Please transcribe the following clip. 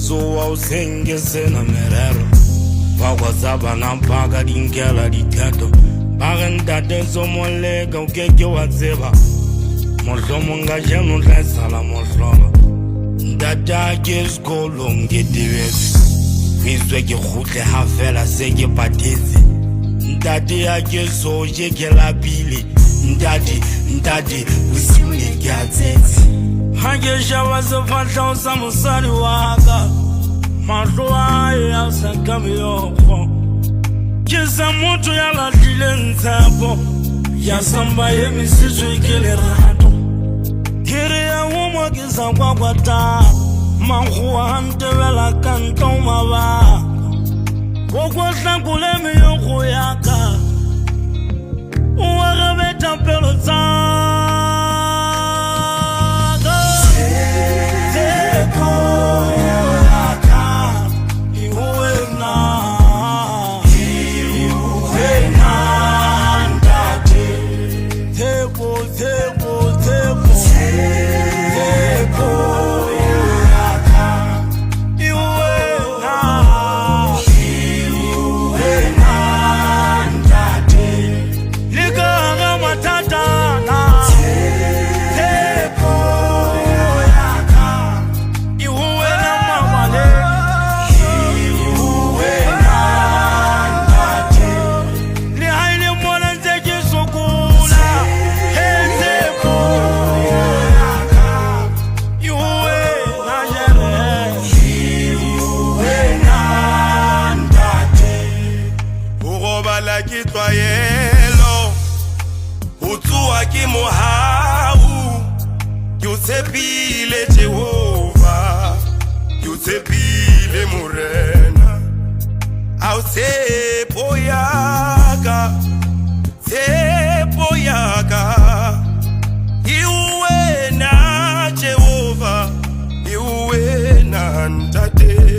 Soa o senge sena merero Bagwa zaba na baga dingela diteto Baganda dezo molega ukeke wa zeba Moslomo nga jeno lesala moslomo Ndata ke skolo ngedewezi Viswe ke khutle ha fela se ke patetse Ndati ya ke soje ke lapile Ndati usimle ke atsetse Hage shawa se fatla sa mosadi waka Mahlo ae a sa kamiyoko Ke sa motho ya latlile ntshepo Ya samba ye misitswe ke lerato Kere ya umo ke sa kwakwata Mankgowa hantebela ka ntlong mabaka Koko hlankole meyoko yaka O arabeta pelo tsaka Teko yaka Iwena ndate Teko Yutepile Jehova, Yutepile Morena, au Tepoyaga, Iwe na Jehova, Iwe na Ndate.